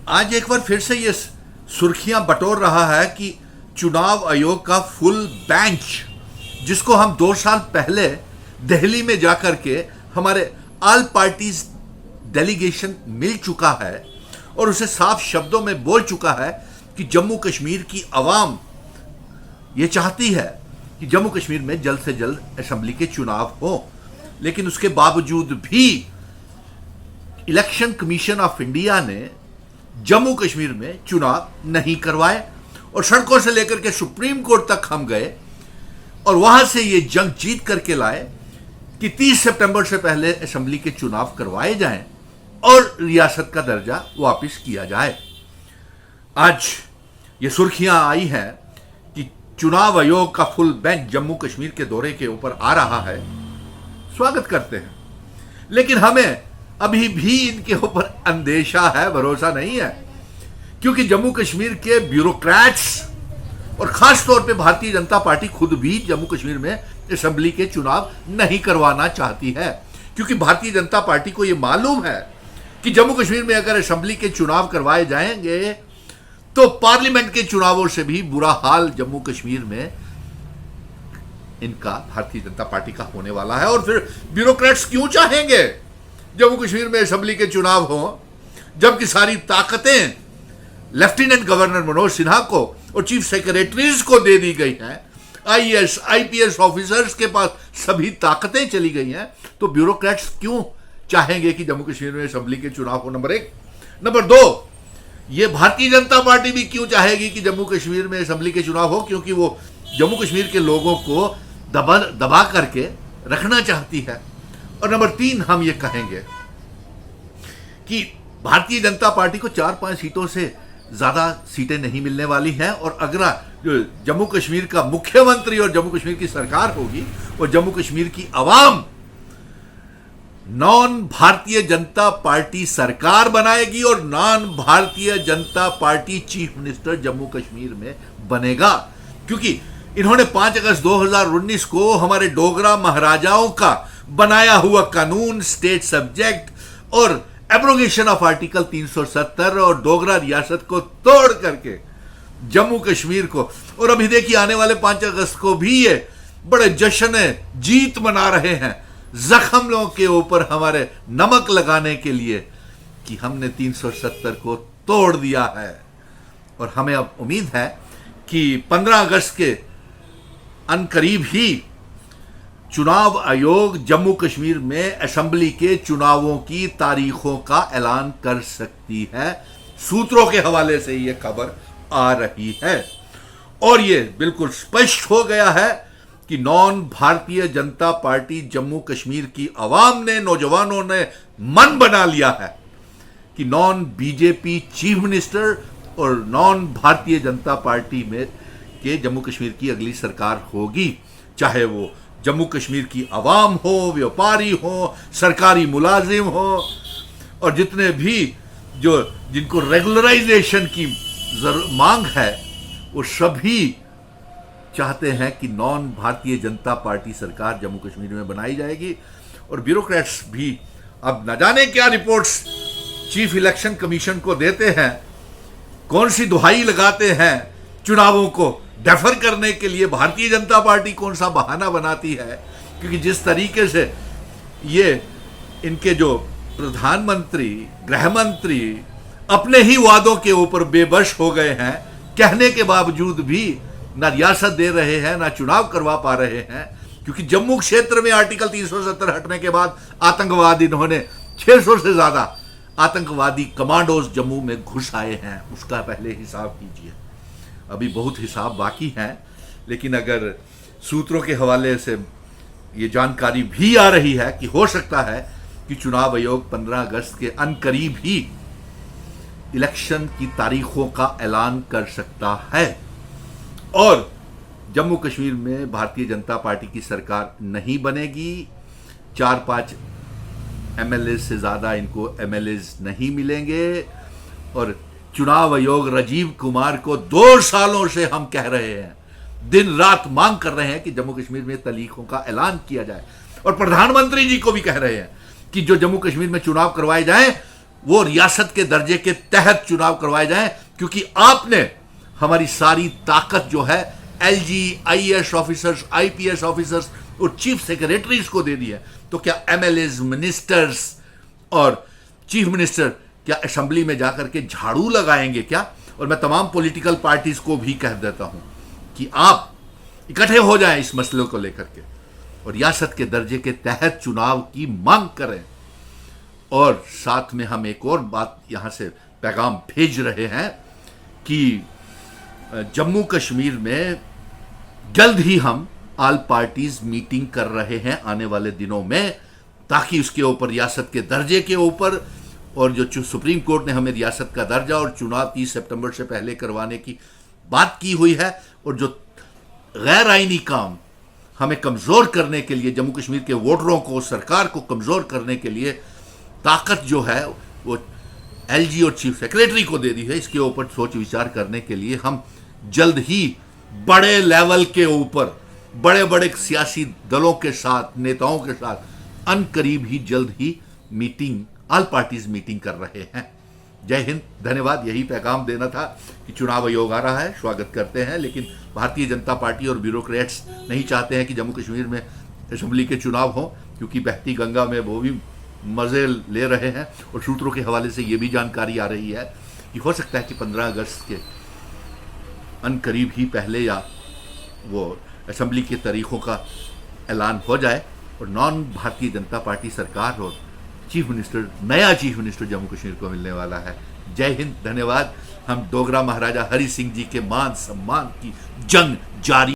आज एक बार फिर से ये सुर्खियां बटोर रहा है कि चुनाव आयोग का फुल बेंच, जिसको हम 2 साल पहले दिल्ली में जाकर के हमारे ऑल पार्टीज डेलीगेशन मिल चुका है और उसे साफ शब्दों में बोल चुका है कि जम्मू कश्मीर की आवाम ये चाहती है कि जम्मू कश्मीर में जल्द से जल्द असेंबली के चुनाव हो, लेकिन उसके बावजूद भी इलेक्शन कमीशन ऑफ इंडिया ने जम्मू कश्मीर में चुनाव नहीं करवाए और सड़कों से लेकर के सुप्रीम कोर्ट तक हम गए और वहां से ये जंग जीत करके लाए कि 30 सितंबर से पहले असेंबली के चुनाव करवाए जाएं और रियासत का दर्जा वापस किया जाए। आज ये सुर्खियां आई हैं कि चुनाव आयोग का फुल बेंच जम्मू कश्मीर के दौरे के ऊपर आ रहा है। स्वागत करते हैं, लेकिन हमें अभी भी इनके ऊपर अंदेशा है, भरोसा नहीं है, क्योंकि जम्मू कश्मीर के ब्यूरोक्रेट्स और खास तौर पे भारतीय जनता पार्टी खुद भी जम्मू कश्मीर में असेंबली के चुनाव नहीं करवाना चाहती है, क्योंकि भारतीय जनता पार्टी को यह मालूम है कि जम्मू कश्मीर में अगर असेंबली के चुनाव करवाए जाएंगे तो पार्लियामेंट के चुनावों से भी बुरा हाल जम्मू कश्मीर में इनका भारतीय जनता पार्टी का होने वाला है। और फिर ब्यूरोक्रेट्स क्यों चाहेंगे जम्मू कश्मीर में असेंबली के चुनाव हो, जबकि सारी ताकतें लेफ्टिनेंट गवर्नर मनोज सिन्हा को और चीफ सेक्रेटरीज को दे दी गई हैं, आईएएस आईपीएस ऑफिसर्स के पास सभी ताकतें चली गई हैं, तो ब्यूरोक्रेट्स क्यों चाहेंगे कि जम्मू कश्मीर में असेंबली के चुनाव हो? नंबर 1। नंबर 2, ये भारतीय जनता पार्टी भी क्यों चाहेगी कि जम्मू कश्मीर में असेंबली के चुनाव हो? क्योंकि वो जम्मू कश्मीर के लोगों को दबा करके रखना चाहती है। और नंबर 3, हम ये कहेंगे कि भारतीय जनता पार्टी को 4-5 सीटों से ज्यादा सीटें नहीं मिलने वाली हैं और अगर जो जम्मू कश्मीर का मुख्यमंत्री और जम्मू कश्मीर की सरकार होगी और जम्मू कश्मीर की आवाम नॉन भारतीय जनता पार्टी सरकार बनाएगी और non Bharatiya Janata party chief minister Jammu Kashmir में बनेगा, क्योंकि इन्होंने 5 अगस्त 2019 को हमारे डोगरा महाराजाओं का बनाया हुआ कानून, स्टेट सब्जेक्ट और एब्रोगेशन ऑफ आर्टिकल 370 और डोगरा रियासत को तोड़ करके जम्मू कश्मीर को, और अभी देखिए आने वाले 5 अगस्त को भी ये बड़े जश्न जीत मना रहे हैं जख्मों के ऊपर हमारे नमक लगाने के लिए कि हमने 370 को तोड़ दिया है। और हमें अब उम्मीद है कि 15 अगस्त के अनकरीब ही चुनाव आयोग जम्मू कश्मीर में असेंबली के चुनावों की तारीखों का ऐलान कर सकती है। सूत्रों के हवाले से यह खबर आ रही है और यह बिल्कुल स्पष्ट हो गया है कि नॉन भारतीय जनता पार्टी जम्मू कश्मीर की आवाम ने, नौजवानों ने मन बना लिया है कि नॉन बीजेपी चीफ मिनिस्टर और नॉन भारतीय जनता पार्टी में के जम्मू कश्मीर की अगली सरकार होगी, चाहे वो जम्मू कश्मीर की आवाम हो, व्यापारी हो, सरकारी मुलाजिम हो और जितने भी जिनको रेगुलराइजेशन की मांग है वो सभी चाहते हैं कि नॉन भारतीय जनता पार्टी सरकार जम्मू कश्मीर में बनाई जाएगी। और ब्यूरोक्रेट्स भी अब न जाने क्या रिपोर्ट्स चीफ इलेक्शन कमीशन को देते हैं, कौन सी दुहाई लगाते हैं चुनावों को डेफर करने के लिए, भारतीय जनता पार्टी कौन सा बहाना बनाती है, क्योंकि जिस तरीके से ये इनके जो प्रधानमंत्री, गृह मंत्री अपने ही वादों के ऊपर बेबस हो गए हैं, कहने के बावजूद भी ना रियासत दे रहे हैं ना चुनाव करवा पा रहे हैं, क्योंकि जम्मू क्षेत्र में आर्टिकल 370 हटने के बाद आतंकवाद इन्होंने 600 से ज्यादा आतंकवादी कमांडोज जम्मू में घुस आए हैं। उसका पहले हिसाब कीजिए, अभी बहुत हिसाब बाकी हैं, लेकिन अगर सूत्रों के हवाले से ये जानकारी भी आ रही है कि हो सकता है कि चुनाव आयोग 15 अगस्त के अनकरीब ही इलेक्शन की तारीखों का ऐलान कर सकता है और जम्मू कश्मीर में भारतीय जनता पार्टी की सरकार नहीं बनेगी। 4-5 एमएलए से ज्यादा इनको एमएलएज नहीं मिलेंगे और चुनाव आयोग राजीव कुमार को 2 सालों से हम कह रहे हैं, दिन रात मांग कर रहे हैं कि जम्मू कश्मीर में तारीखों का ऐलान किया जाए और प्रधानमंत्री जी को भी कह रहे हैं कि जो जम्मू कश्मीर में चुनाव करवाए जाएं वो रियासत के दर्जे के तहत चुनाव करवाए जाएं, क्योंकि आपने हमारी सारी ताकत जो है LG, IAS officers, IPS officers और चीफ सेक्रेटरीज को दे दी है। तो क्या एमएलएज, मिनिस्टर्स और चीफ मिनिस्टर क्या असेंबली में जाकर के झाड़ू लगाएंगे क्या? और मैं तमाम पॉलिटिकल पार्टीज को भी कह देता हूं कि आप इकट्ठे हो जाएं इस मसले को लेकर के और रियासत के दर्जे के तहत चुनाव की मांग करें। और साथ में हम एक और बात यहां से पैगाम भेज रहे हैं कि जम्मू कश्मीर में जल्द ही हम ऑल पार्टीज मीटिंग कर रहे हैं आने वाले दिनों में, ताकि उसके ऊपर रियासत के दर्जे के ऊपर, और जो सुप्रीम कोर्ट ने हमें रियासत का दर्जा और चुनाव 30 सितंबर से पहले करवाने की बात की हुई है, और जो गैर आईनी काम हमें कमजोर करने के लिए, जम्मू कश्मीर के वोटरों को, सरकार को कमजोर करने के लिए ताकत जो है वो एलजी और चीफ सेक्रेटरी को दे दी है, इसके ऊपर सोच विचार करने के लिए हम जल्द ही बड़े लेवल के ऊपर बड़े बड़े सियासी दलों के साथ, नेताओं के साथ अनकरीब ही जल्द ही मीटिंग, ऑल पार्टीज मीटिंग कर रहे हैं। जय हिंद, धन्यवाद। यही पैगाम देना था कि चुनाव आयोग आ रहा है, स्वागत करते हैं, लेकिन भारतीय जनता पार्टी और ब्यूरोक्रेट्स नहीं चाहते हैं कि जम्मू कश्मीर में असेंबली के चुनाव हो, क्योंकि बहती गंगा में वो भी मजे ले रहे हैं। और सूत्रों के हवाले से ये भी जानकारी आ रही है कि हो सकता है कि 15 अगस्त के अनकरीब ही पहले या वो असेंबली के तारीखों का ऐलान हो जाए और नॉन भारतीय जनता पार्टी सरकार और चीफ मिनिस्टर, नया चीफ मिनिस्टर जम्मू कश्मीर को मिलने वाला है। जय हिंद, धन्यवाद। हम डोगरा महाराजा हरि सिंह जी के मान सम्मान की जंग जारी